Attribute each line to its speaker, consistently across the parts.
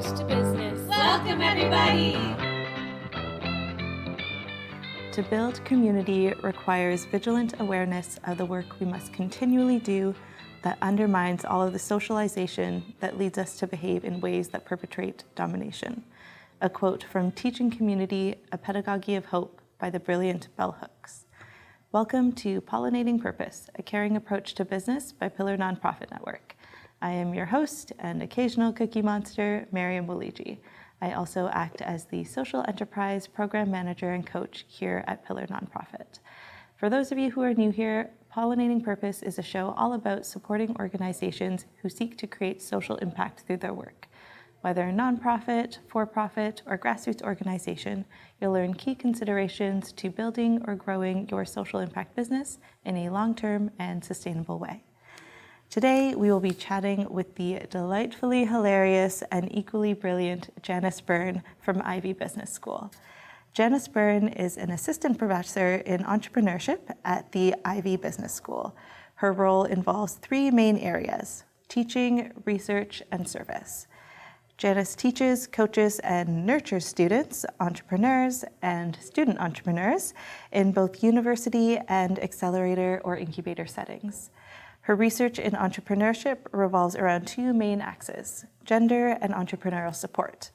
Speaker 1: approach to business. Welcome, everybody!
Speaker 2: To build community requires vigilant awareness of the work we must continually do that undermines all of the socialization that leads us to behave in ways that perpetrate domination. A quote from Teaching Community, A Pedagogy of Hope by the brilliant Bell Hooks. Welcome to Pollinating Purpose, a caring approach to business by Pillar Nonprofit Network. I am your host and occasional cookie monster, Mariam Waliji. I also act as the Social Enterprise Program Manager and Coach here at Pillar Nonprofit. For those of you who are new here, Pollinating Purpose is a show all about supporting organizations who seek to create social impact through their work. Whether a nonprofit, for-profit, or grassroots organization, you'll learn key considerations to building or growing your social impact business in a long-term and sustainable way. Today, we will be chatting with the delightfully hilarious and equally brilliant Janice Byrne from Ivey Business School. Janice Byrne is an assistant professor in entrepreneurship at the Ivey Business School. Her role involves three main areas: teaching, research, and service. Janice teaches, coaches, and nurtures students, entrepreneurs, and student entrepreneurs in both university and accelerator or incubator settings. Her research in entrepreneurship revolves around two main axes: gender and entrepreneurial support.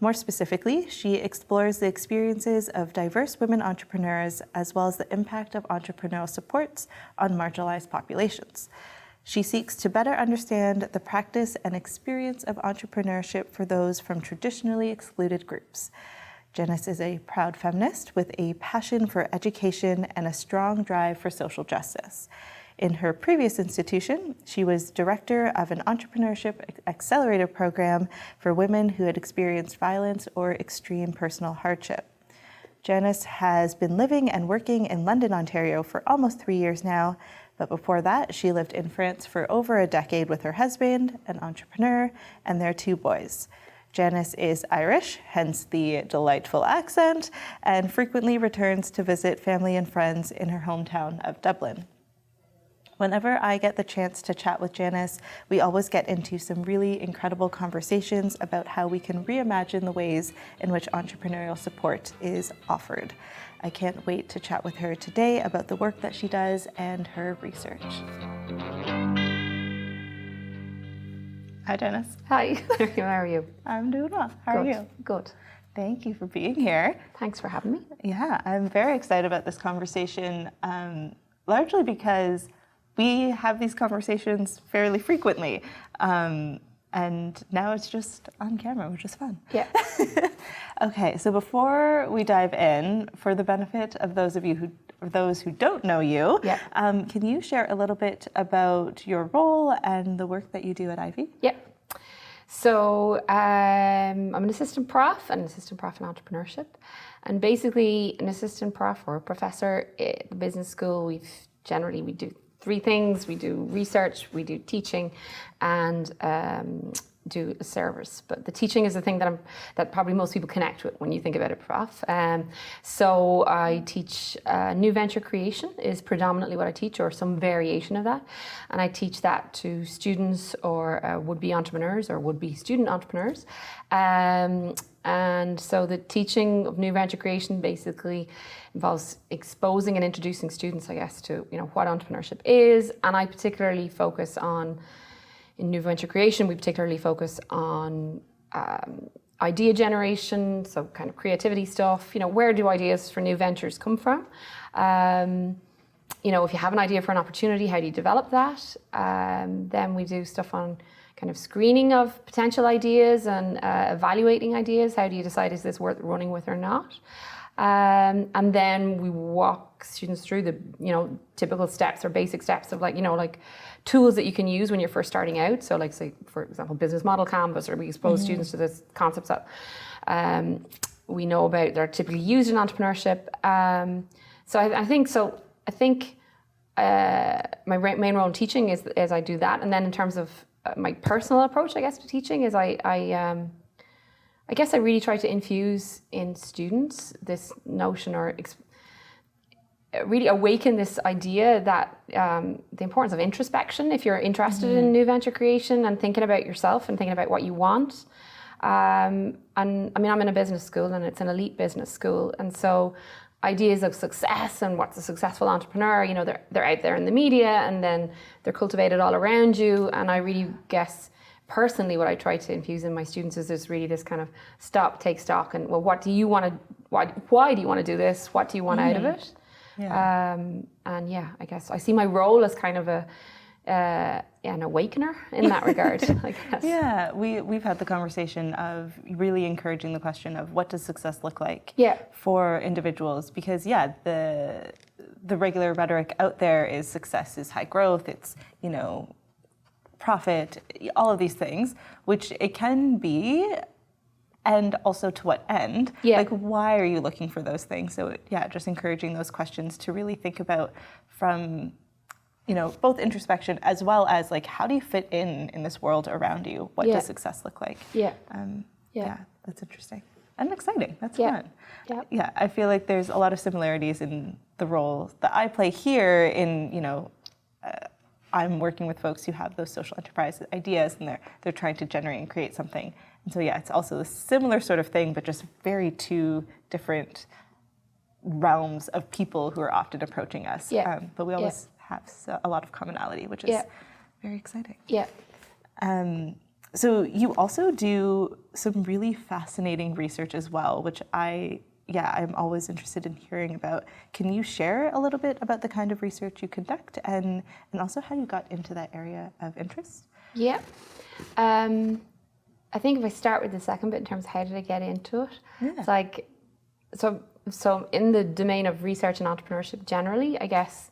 Speaker 2: More specifically, she explores the experiences of diverse women entrepreneurs as well as the impact of entrepreneurial supports on marginalized populations. She seeks to better understand the practice and experience of entrepreneurship for those from traditionally excluded groups. Janice is a proud feminist with a passion for education and a strong drive for social justice. In her previous institution, she was director of an entrepreneurship accelerator program for women who had experienced violence or extreme personal hardship. Janice has been living and working in London, Ontario for almost 3 years now, but before that, she lived in France for over a decade with her husband, an entrepreneur, and their two boys. Janice is Irish, hence the delightful accent, and frequently returns to visit family and friends in her hometown of Dublin. Whenever I get the chance to chat with Janice, we always get into some really incredible conversations about how we can reimagine the ways in which entrepreneurial support is offered. I can't wait to chat with her today about the work that she does and her research. Hi, Janice.
Speaker 3: Hi, how are you?
Speaker 2: I'm doing well. How are you?
Speaker 3: Good.
Speaker 2: Thank you for being here.
Speaker 3: Thanks for having me.
Speaker 2: Yeah, I'm very excited about this conversation, largely because we have these conversations fairly frequently, and now it's just on camera, which is fun.
Speaker 3: Yeah.
Speaker 2: Okay, so before we dive in, for the benefit of those who don't know you,
Speaker 3: Yeah.
Speaker 2: Can you share a little bit about your role and the work that you do at Ivey?
Speaker 3: Yeah. So I'm an assistant prof in entrepreneurship, and basically an assistant prof or a professor at the business school. We do three things. We do research, we do teaching, and do a service. But the teaching is the thing that probably most people connect with when you think about a prof. So I teach new venture creation is predominantly what I teach, or some variation of that. And I teach that to students or would-be entrepreneurs or would-be student entrepreneurs. And so the teaching of new venture creation basically involves exposing and introducing students, I guess, to what entrepreneurship is. And I particularly focus on, in new venture creation, we particularly focus on idea generation, so kind of creativity stuff. Where do ideas for new ventures come from? If you have an idea for an opportunity, how do you develop that? Then we do stuff on kind of screening of potential ideas and evaluating ideas. How do you decide, is this worth running with or not? And then we walk students through the, typical steps or basic steps of like tools that you can use when you're first starting out. So like, say, for example, business model canvas, or we expose students to this concepts that we know about that are typically used in entrepreneurship. I think my main role in teaching is I do that. And then in terms of my personal approach, I guess, to teaching is I guess I really try to infuse in students this notion, or really awaken this idea that the importance of introspection, if you're interested in new venture creation and thinking about yourself and thinking about what you want, And I mean, I'm in a business school and it's an elite business school. And so ideas of success and what's a successful entrepreneur, you know, they're out there in the media and then they're cultivated all around you. And I really guess personally what I try to infuse in my students is there's really this kind of stop, take stock, and well, what do you want to, why do you want to do this? What do you want out of it?
Speaker 2: Yeah.
Speaker 3: And yeah, I guess I see my role as kind of an awakener in that regard, I guess.
Speaker 2: Yeah, we've had the conversation of really encouraging the question of what does success look like for individuals, because the regular rhetoric out there is success is high growth, it's, you know, profit, all of these things, which it can be, and also to what end? Like, why are you looking for those things? So just encouraging those questions to really think about from, you know, both introspection as well as like, how do you fit in this world around you? What does success look like? Yeah, that's interesting and exciting. That's fun. Yeah, I feel like there's a lot of similarities in the role that I play here in, you know, I'm working with folks who have those social enterprise ideas and they're trying to generate and create something. And so it's also a similar sort of thing, but just very two different realms of people who are often approaching us. But we always have a lot of commonality, which is very exciting. So you also do some really fascinating research as well, which I'm always interested in hearing about. Can you share a little bit about the kind of research you conduct and also how you got into that area of interest?
Speaker 3: I think if I start with the second bit in terms of how did I get into it, it's like, so in the domain of research and entrepreneurship generally, I guess,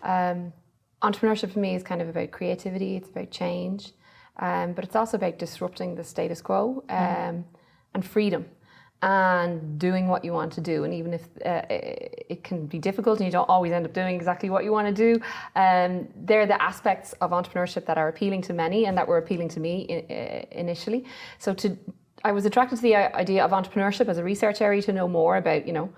Speaker 3: entrepreneurship for me is kind of about creativity, it's about change, but it's also about disrupting the status quo and freedom and doing what you want to do. And even if it can be difficult and you don't always end up doing exactly what you want to do, they're the aspects of entrepreneurship that are appealing to many and that were appealing to me initially. So I was attracted to the idea of entrepreneurship as a research area to know more about, you know,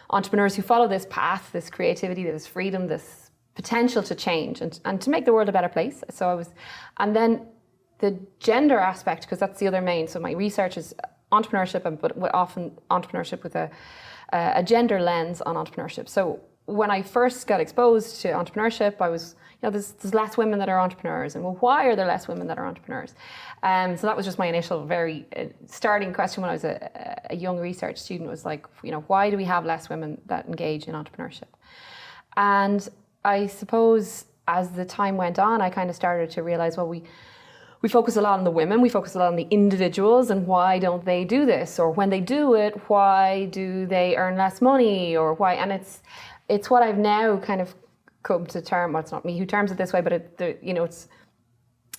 Speaker 3: entrepreneurs who follow this path, this creativity, this freedom, this potential to change and to make the world a better place. And then the gender aspect, because that's the other main. So my research is entrepreneurship, but often entrepreneurship with a gender lens on entrepreneurship. So when I first got exposed to entrepreneurship, I was, you know, there's less women that are entrepreneurs, and well, why are there less women that are entrepreneurs? So that was just my initial very starting question when I was a young research student, was like, you know, why do we have less women that engage in entrepreneurship? And I suppose as the time went on, I kind of started to realize, well, we focus a lot on the women, we focus a lot on the individuals, and why don't they do this? Or when they do it, why do they earn less money? Or why? And it's what I've now kind of come to term, well, it's not me who terms it this way, but it's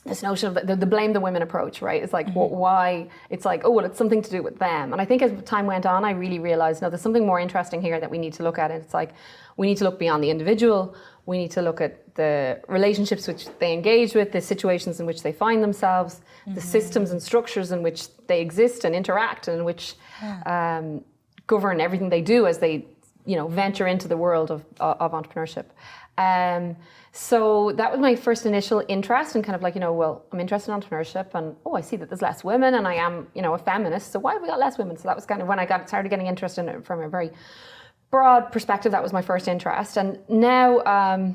Speaker 3: this notion of the blame the women approach, right? It's like, why? It's like, oh, well, it's something to do with them. And I think as time went on, I really realized, no, there's something more interesting here that we need to look at. And it's like, we need to look beyond the individual. We need to look at the relationships which they engage with, the situations in which they find themselves, the systems and structures in which they exist and interact, and which govern everything they do as they, you know, venture into the world of entrepreneurship. So that was my first initial interest, and kind of like, you know, well, I'm interested in entrepreneurship, and I see that there's less women, and I am, you know, a feminist. So why have we got less women? So that was kind of when I started getting interested in it from a very broad perspective. That was my first interest, and now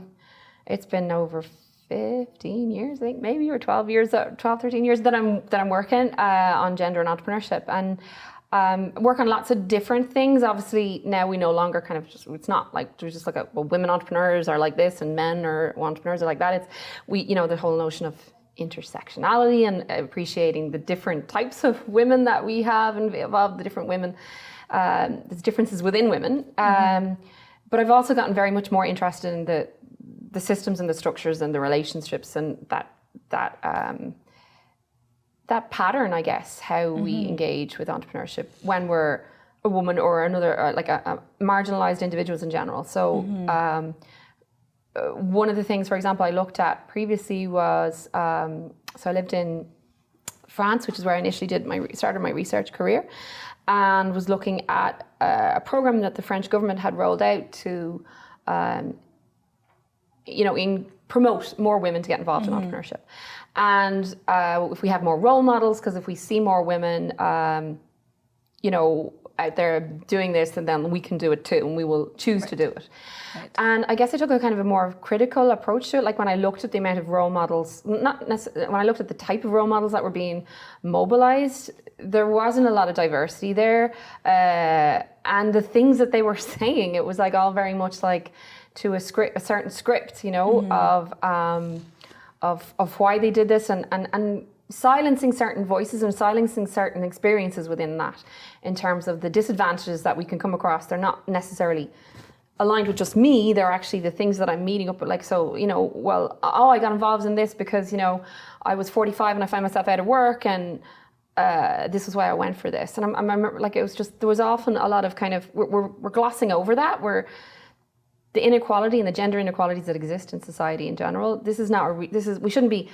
Speaker 3: it's been over 15 years, I think, maybe, or 13 years that I'm working on gender and entrepreneurship, and work on lots of different things. Obviously, now we no longer kind of just, it's not like we just look at, well, women entrepreneurs are like this and men or entrepreneurs are like that. It's the whole notion of intersectionality and appreciating the different types of women that we have and of the different women. There's differences within women, but I've also gotten very much more interested in the systems and the structures and the relationships and that pattern, I guess, how we engage with entrepreneurship when we're a woman or another, or like a marginalized individuals in general. So one of the things, for example, I looked at previously was, so I lived in France, which is where I initially started my research career, and was looking at a program that the French government had rolled out to, promote more women to get involved in entrepreneurship. And if we have more role models, because if we see more women, out there doing this, and then we can do it too, and we will choose to do it. Right. And I guess I took a kind of a more critical approach to it. Like when I looked at the amount of role models, not necessarily, when I looked at the type of role models that were being mobilized, there wasn't a lot of diversity there. And the things that they were saying, it was like all very much like to a certain script, of why they did this, and silencing certain voices and silencing certain experiences within that, in terms of the disadvantages that we can come across. They're not necessarily aligned with just me. They're actually the things that I'm meeting up with. Like, so, I got involved in this because, I was 45 and I found myself out of work, and this is why I went for this. And I remember, like, it was just, there was often a lot of kind of, we're glossing over that. The inequality and the gender inequalities that exist in society in general. This is not, we shouldn't be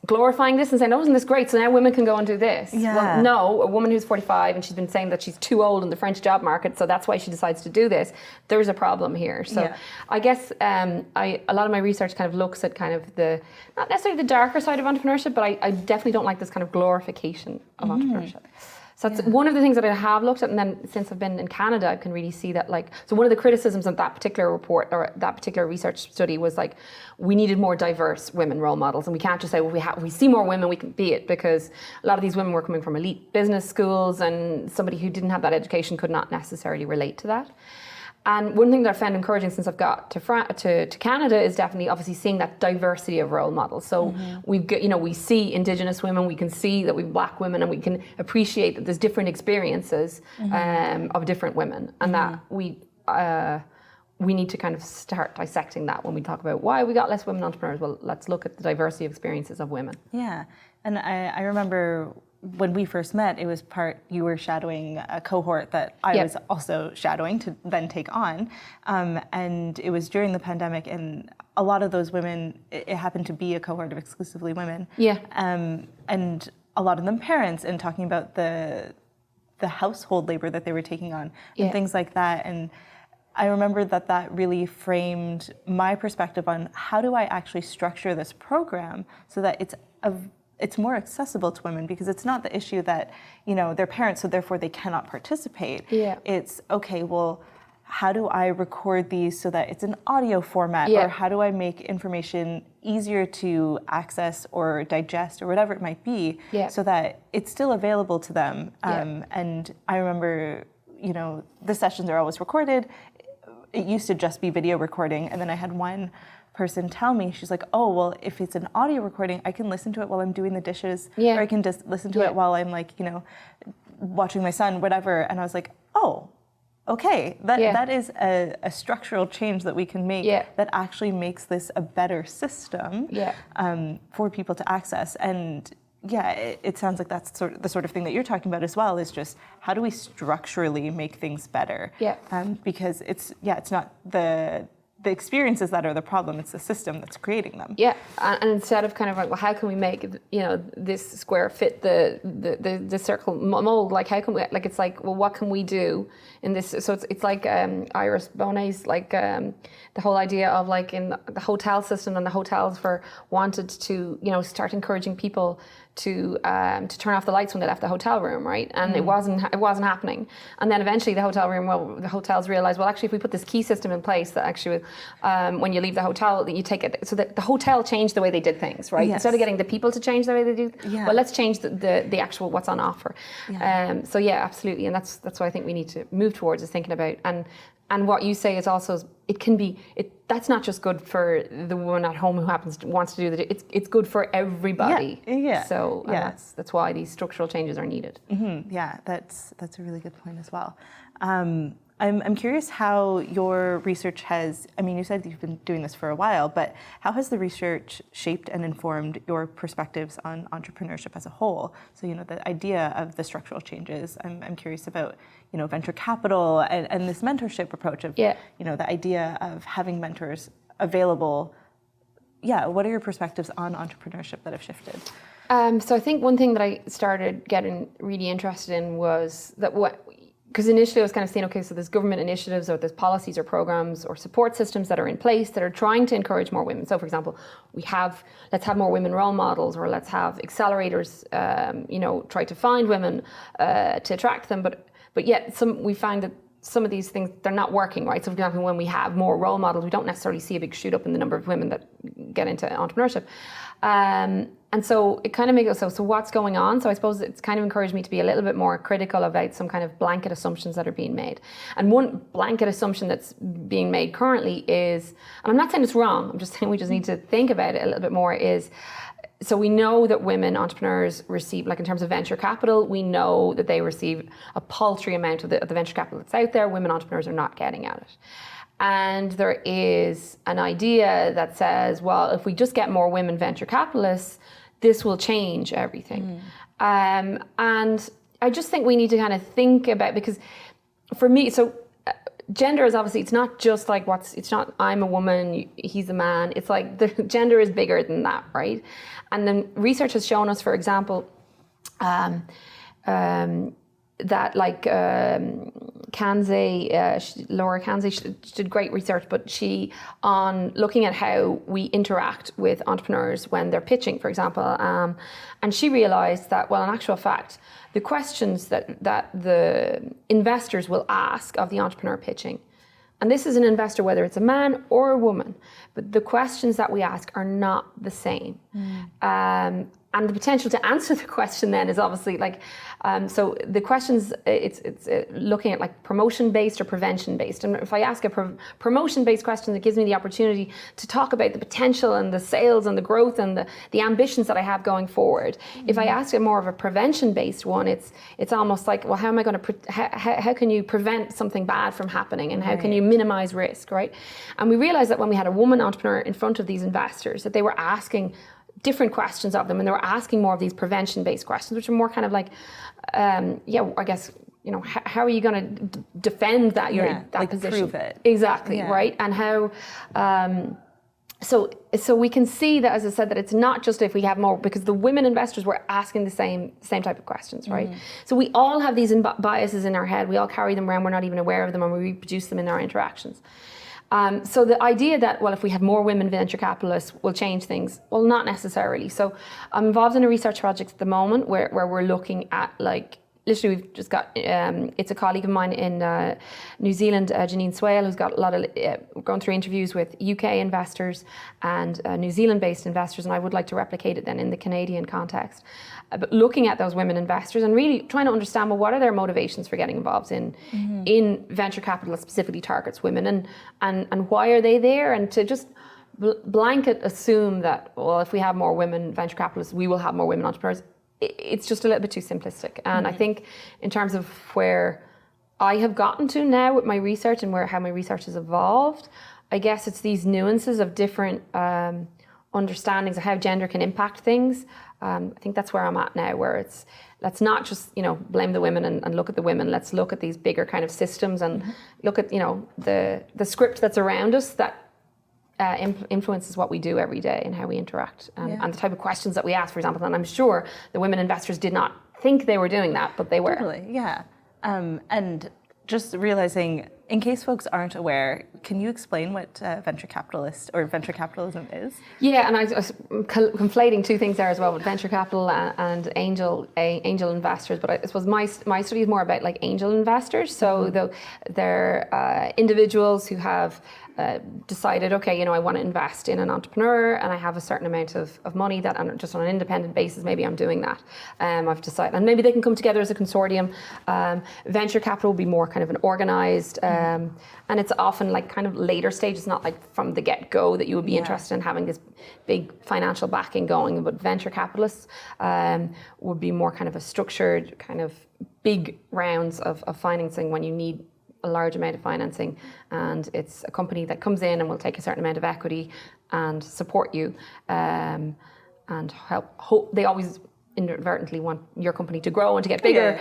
Speaker 3: glorifying this and saying, oh, isn't this great? So now women can go and do this. Yeah. Well, no, a woman who's 45 and she's been saying that she's too old in the French job market, so that's why she decides to do this. There's a problem here. So I guess a lot of my research kind of looks at kind of not necessarily the darker side of entrepreneurship, but I definitely don't like this kind of glorification of entrepreneurship. So that's one of the things that I have looked at, and then since I've been in Canada, I can really see that, like, so one of the criticisms of that particular report or that particular research study was like, we needed more diverse women role models, and we can't just say, well, we see more women, we can be it, because a lot of these women were coming from elite business schools, and somebody who didn't have that education could not necessarily relate to that. And one thing that I found encouraging since I've got to Canada is definitely obviously seeing that diversity of role models. So we've got, we see Indigenous women, we can see that we've Black women, and we can appreciate that there's different experiences of different women, and that we need to kind of start dissecting that when we talk about why we got less women entrepreneurs. Well, let's look at the diversity of experiences of women.
Speaker 2: Yeah, and I remember when we first met, it was you were shadowing a cohort that I was also shadowing to then take on. And it was during the pandemic, and a lot of those women, it happened to be a cohort of exclusively women. Yeah. And a lot of them parents, and talking about the household labor that they were taking on and things like that. And I remember that really framed my perspective on how do I actually structure this program so that it's more accessible to women, because it's not the issue that, they're parents, so therefore they cannot participate. Yeah. It's, okay, well, how do I record these so that it's an audio format? Or how do I make information easier to access or digest or whatever it might be, so that it's still available to them? And I remember, the sessions are always recorded. It used to just be video recording, and then I had one person tell me, she's like, oh, well, if it's an audio recording, I can listen to it while I'm doing the dishes, or I can just listen to it while I'm like, watching my son, whatever. And I was like, oh, okay, that is a structural change that we can make that actually makes this a better system for people to access. And it sounds like that's the sort of thing that you're talking about as well, is just how do we structurally make things better? Because it's not the experiences that are the problem, it's the system that's creating them. Yeah,
Speaker 3: and instead of kind of like, well, how can we make this square fit the circle mold? Like, how can we, like, it's like, well, what can we do in this? So it's like Iris Bonet's like the whole idea of like in the hotel system, and the hotels wanted to start encouraging people to turn off the lights when they left the hotel room, right? And it wasn't happening. And then eventually the hotels realized, well, actually, if we put this key system in place, that actually when you leave the hotel, that you take it, so that the hotel changed the way they did things, right? Yes. Instead of getting the people to change the way they do, well, let's change the actual what's on offer. So absolutely, and that's what I think we need to move towards, is thinking about, and what you say is also, that's not just good for the woman at home who wants to do it's good for everybody. So that's why these structural changes are needed.
Speaker 2: Yeah, that's a really good point as well. I'm curious how your research has, you said you've been doing this for a while, but how has the research shaped and informed your perspectives on entrepreneurship as a whole? So, the idea of the structural changes, I'm curious about, venture capital and this mentorship approach of, the idea of having mentors available. What are your perspectives on entrepreneurship that have shifted?
Speaker 3: So I think one thing that I started getting really interested in was that because initially I was kind of saying, okay, so there's government initiatives or there's policies or programs or support systems that are in place that are trying to encourage more women. So for example, let's have more women role models, or let's have accelerators, try to find women to attract them. But yet we find that some of these things, they're not working, right? So for example, when we have more role models, we don't necessarily see a big shoot up in the number of women that get into entrepreneurship. And so it kind of makes so what's going on? So I suppose it's kind of encouraged me to be a little bit more critical about some kind of blanket assumptions that are being made. And one blanket assumption that's being made currently is, and I'm not saying it's wrong, I'm just saying we just need to think about it a little bit more, is, so we know that women entrepreneurs receive, like in terms of venture capital, we know that they receive a paltry amount of the venture capital that's out there. Women entrepreneurs are not getting at it. And there is an idea that says, well, if we just get more women venture capitalists, this will change everything. And I just think we need to kind of think about, because for me, so gender is obviously, it's not just like it's not I'm a woman, he's a man. It's like the gender is bigger than that, right? And then research has shown us, for example, that like Laura Kanze, she did great research, but she, on looking at how we interact with entrepreneurs when they're pitching, for example, and she realized that, well, in actual fact, the questions that the investors will ask of the entrepreneur pitching, and this is an investor, whether it's a man or a woman, but the questions that we ask are not the same. And the potential to answer the question then is obviously like, so the questions, it's looking at like promotion-based or prevention-based. And if I ask a promotion-based question, it gives me the opportunity to talk about the potential and the sales and the growth and the ambitions that I have going forward. If I ask it more of a prevention-based one, it's almost like, well, how am I going to, how can you prevent something bad from happening, and how can you minimize risk, right? And we realized that when we had a woman entrepreneur in front of these investors, that they were asking different questions of them, and they were asking more of these prevention-based questions, which are more kind of like, I guess, how are you going to defend that that position?
Speaker 2: Prove it.
Speaker 3: Exactly, right? And how, so we can see that, as I said, that it's not just if we have more, because the women investors were asking the same type of questions, right? So we all have these biases in our head. We all carry them around. We're not even aware of them, and we reproduce them in our interactions. So the idea that, well, if we have more women venture capitalists will change things, well, not necessarily. So I'm involved in a research project at the moment where we're looking at, like, literally we've just got, it's a colleague of mine in New Zealand, Janice Swale, who's got a lot of, gone through interviews with UK investors and New Zealand-based investors, and I would like to replicate it then in the Canadian context. But looking at those women investors and really trying to understand, well, what are their motivations for getting involved in venture capital that specifically targets women, and why are they there? And to just blanket assume that, well, if we have more women venture capitalists, we will have more women entrepreneurs, it's just a little bit too simplistic. And I think in terms of where I have gotten to now with my research and how my research has evolved, I guess it's these nuances of different understandings of how gender can impact things. I think that's where I'm at now, where let's not just, blame the women and look at the women. Let's look at these bigger kind of systems and look at, the script that's around us that influences what we do every day and how we interact and the type of questions that we ask, for example. And I'm sure the women investors did not think they were doing that, but they were.
Speaker 2: Totally, yeah. And just realizing, in case folks aren't aware, can you explain what venture capitalist or venture capitalism is? Yeah,
Speaker 3: and I was conflating two things there as well, with venture capital and angel investors. But I suppose my study is more about like angel investors. So they're individuals who have decided, okay, I want to invest in an entrepreneur, and I have a certain amount of money that, just on an independent basis, maybe I'm doing that. I've decided, and maybe they can come together as a consortium. Venture capital will be more kind of an organized, and it's often like kind of later stage. It's not like from the get-go that you would be interested in having this big financial backing going, but venture capitalists would be more kind of a structured, kind of big rounds of financing when you need a large amount of financing, and it's a company that comes in and will take a certain amount of equity and support you, and help. They always inadvertently want your company to grow and to get bigger.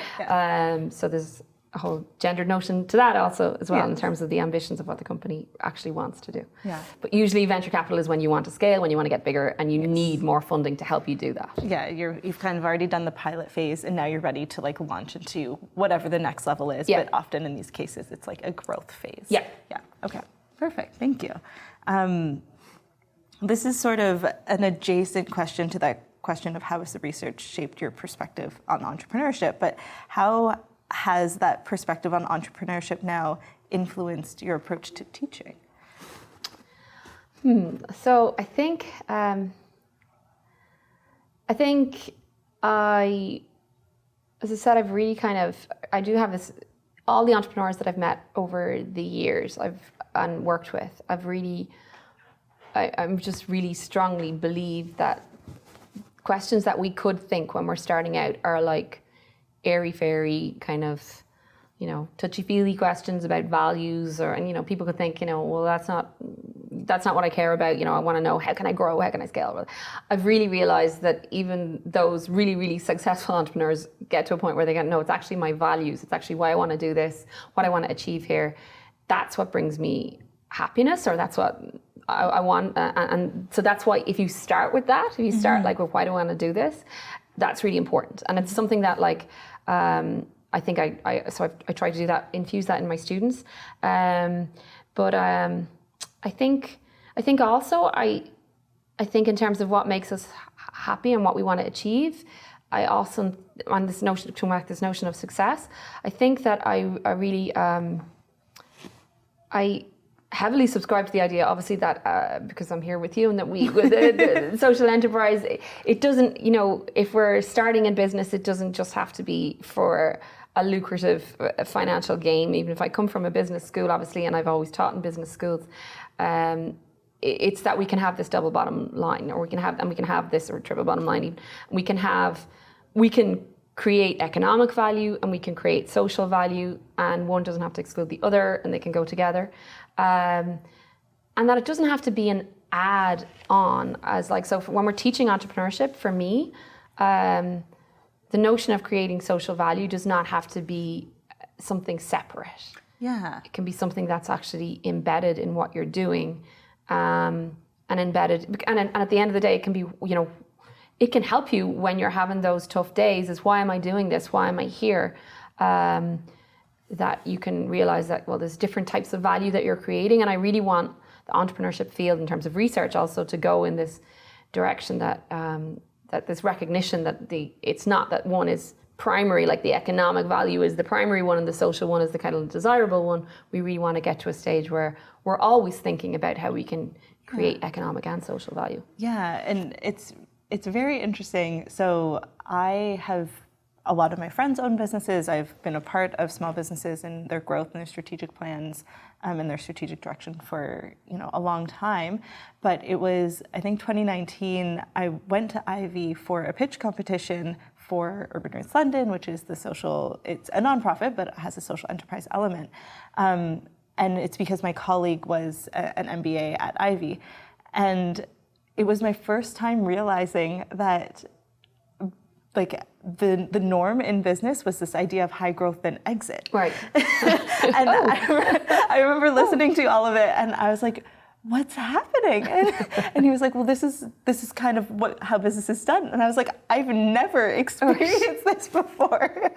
Speaker 3: So there's a whole gendered notion to that also as well,
Speaker 2: Yeah.
Speaker 3: in terms of the ambitions of what the company actually wants to do.
Speaker 2: Yeah.
Speaker 3: But usually venture capital is when you want to scale, when you want to get bigger, and you need more funding to help you do that.
Speaker 2: Yeah, you've kind of already done the pilot phase, and now you're ready to like launch into whatever the next level is.
Speaker 3: Yeah.
Speaker 2: But often in these cases, it's like a growth phase.
Speaker 3: Yeah.
Speaker 2: Yeah. Okay. Perfect. Thank you. This is sort of an adjacent question to that question of how has the research shaped your perspective on entrepreneurship, but how has that perspective on entrepreneurship now influenced your approach to teaching?
Speaker 3: So I think as I said, I've really I do have this, all the entrepreneurs that I've met over the years and worked with, I'm just really strongly believe that questions that we could think when we're starting out are like airy-fairy kind of, touchy-feely questions about values, and people could think, well, that's not what I care about. I want to know, how can I grow? How can I scale? Well, I've really realized that even those really, really successful entrepreneurs get to a point where they go, no, it's actually my values. It's actually why I want to do this, what I want to achieve here. That's what brings me happiness, or that's what I want. And so that's why if you start with that, if you start like, well, why do I want to do this? That's really important. And it's something that I think I try to do that, infuse that in my students. But I think also I think in terms of what makes us happy and what we want to achieve, I also, on this notion of success, I think that I really I heavily subscribe to the idea, obviously, that because I'm here with you, and that with the social enterprise, it doesn't, if we're starting in business, it doesn't just have to be for a lucrative financial gain. Even if I come from a business school, obviously, and I've always taught in business schools, it's that we can have this double bottom line, or we can have this, or triple bottom line even. We can create economic value, and we can create social value, and one doesn't have to exclude the other, and they can go together. And that it doesn't have to be an add-on, when we're teaching entrepreneurship, for me, the notion of creating social value does not have to be something separate.
Speaker 2: Yeah.
Speaker 3: It can be something that's actually embedded in what you're doing, and embedded. And at the end of the day, it can be, it can help you when you're having those tough days. Is, why am I doing this? Why am I here? That you can realize that, well, there's different types of value that you're creating. And I really want the entrepreneurship field, in terms of research, also to go in this direction that that this recognition that it's not that one is primary, like the economic value is the primary one and the social one is the kind of desirable one. We really want to get to a stage where we're always thinking about how we can create economic and social value.
Speaker 2: Yeah, and it's very interesting. So I have a lot of my friends own businesses. I've been a part of small businesses and their growth and their strategic plans and their strategic direction for a long time. But it was, I think, 2019, I went to Ivey for a pitch competition for Urban Roots London, which is it's a nonprofit, but it has a social enterprise element. And it's because my colleague was an MBA at Ivey. And it was my first time realizing that the norm in business was this idea of high growth then exit.
Speaker 3: Right.
Speaker 2: And I remember listening to all of it, and I was like, what's happening? And he was like, well, this is kind of how business is done. And I was like, I've never experienced this before.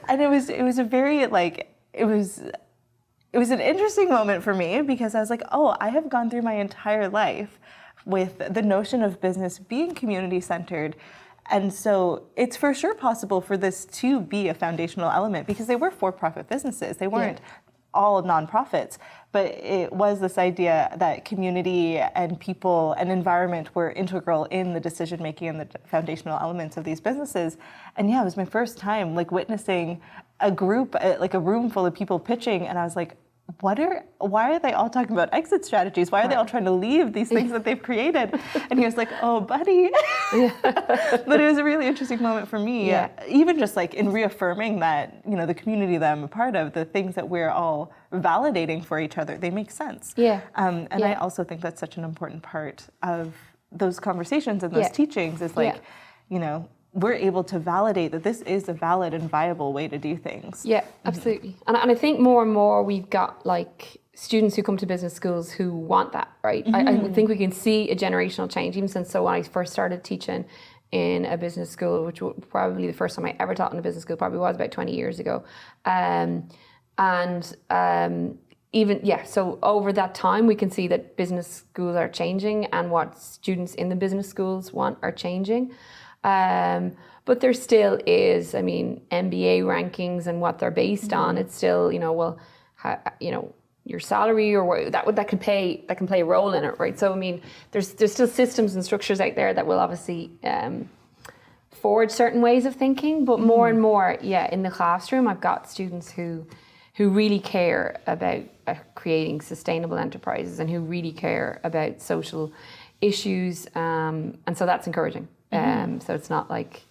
Speaker 2: And it was a very it was an interesting moment for me, because I was like, oh, I have gone through my entire life with the notion of business being community-centered. And so it's for sure possible for this to be a foundational element, because they were for-profit businesses. They weren't all nonprofits, but it was this idea that community and people and environment were integral in the decision-making and the foundational elements of these businesses. And yeah, it was my first time witnessing a group, a room full of people pitching, and I was like, why are they all talking about exit strategies? Why are they all trying to leave these things that they've created? And he was like, oh, buddy. But it was a really interesting moment for me, even just in reaffirming that, the community that I'm a part of, the things that we're all validating for each other, they make sense. I also think that's such an important part of those conversations and those teachings is we're able to validate that this is a valid and viable way to do things.
Speaker 3: Yeah, absolutely. And I think more and more we've got like students who come to business schools who want that, right? I think we can see a generational change, even since when I first started teaching in a business school, which was probably the first time I ever taught in a business school, probably was about 20 years ago. So over that time, we can see that business schools are changing and what students in the business schools want are changing. But there still is, MBA rankings and what they're based on. It's still, your salary or that can play a role in it, right? So there's still systems and structures out there that will obviously forge certain ways of thinking. But more and more, in the classroom, I've got students who really care about creating sustainable enterprises and who really care about social issues, and so that's encouraging. So it's not like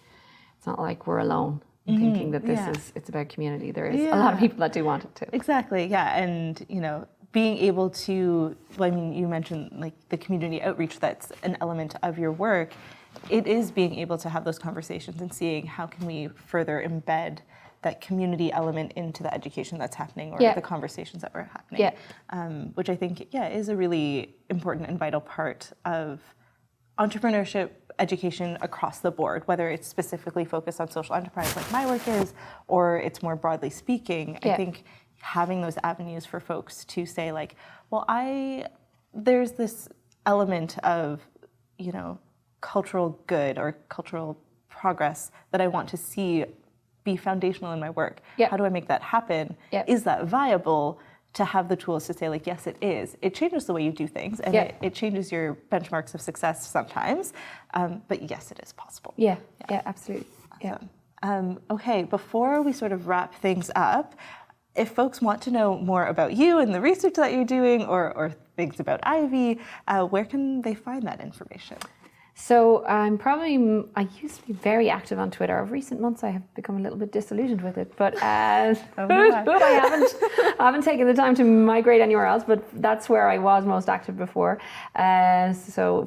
Speaker 3: we're alone in thinking that it's about community. There is a lot of people that do want it too.
Speaker 2: Exactly, and being able to, you mentioned like the community outreach, that's an element of your work. It is being able to have those conversations and seeing how can we further embed that community element into the education that's happening, or the conversations that were happening, which I think is a really important and vital part of entrepreneurship education across the board, whether it's specifically focused on social enterprise like my work is, or it's more broadly speaking. I think having those avenues for folks to say like, well, there's this element of, cultural good or cultural progress that I want to see be foundational in my work. How do I make that happen? Is that viable? To have the tools to say like, yes, it is. It changes the way you do things, and it changes your benchmarks of success sometimes, but yes, it is possible.
Speaker 3: Yeah, absolutely.
Speaker 2: Awesome. Okay, before we sort of wrap things up, if folks want to know more about you and the research that you're doing, or things about Ivey, where can they find that information?
Speaker 3: So I used to be very active on Twitter. Of recent months, I have become a little bit disillusioned with it, but I haven't taken the time to migrate anywhere else, but that's where I was most active before. So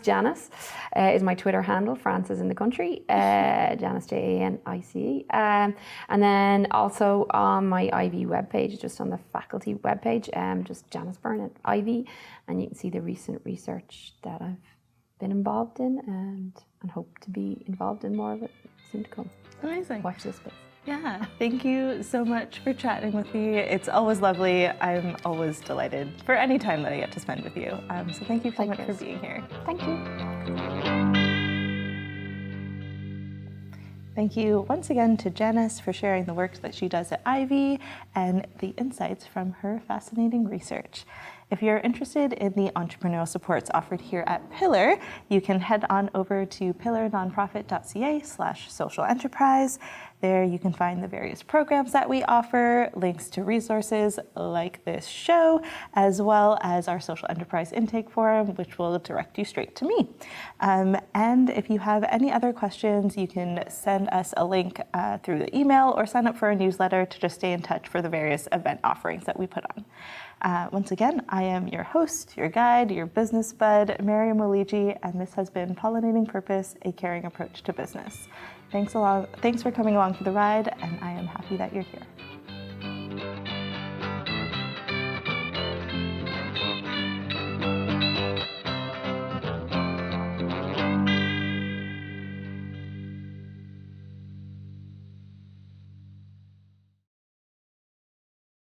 Speaker 3: Janice is my Twitter handle. France is in the country. Janice, Janice. And then also on my Ivey webpage, just on the faculty webpage, just Janice Byrne at Ivey, and you can see the recent research that I've been involved in, and hope to be involved in more of it soon to come.
Speaker 2: Amazing.
Speaker 3: Watch this space.
Speaker 2: Yeah, thank you so much for chatting with me. It's always lovely. I'm always delighted for any time that I get to spend with you. So thank you so much for being here.
Speaker 3: Thank you.
Speaker 2: Thank you once again to Janice for sharing the work that she does at Ivey and the insights from her fascinating research. If you're interested in the entrepreneurial supports offered here at Pillar, you can head on over to pillarnonprofit.ca/social enterprise. There you can find the various programs that we offer, links to resources like this show, as well as our social enterprise intake forum, which will direct you straight to me. And if you have any other questions, you can send us a link through the email or sign up for a newsletter to just stay in touch for the various event offerings that we put on. Once again, I am your host, your guide, your business bud, Miriam Waliji, and this has been Pollinating Purpose, a caring approach to business. Thanks for coming along for the ride, and I am happy that you're here.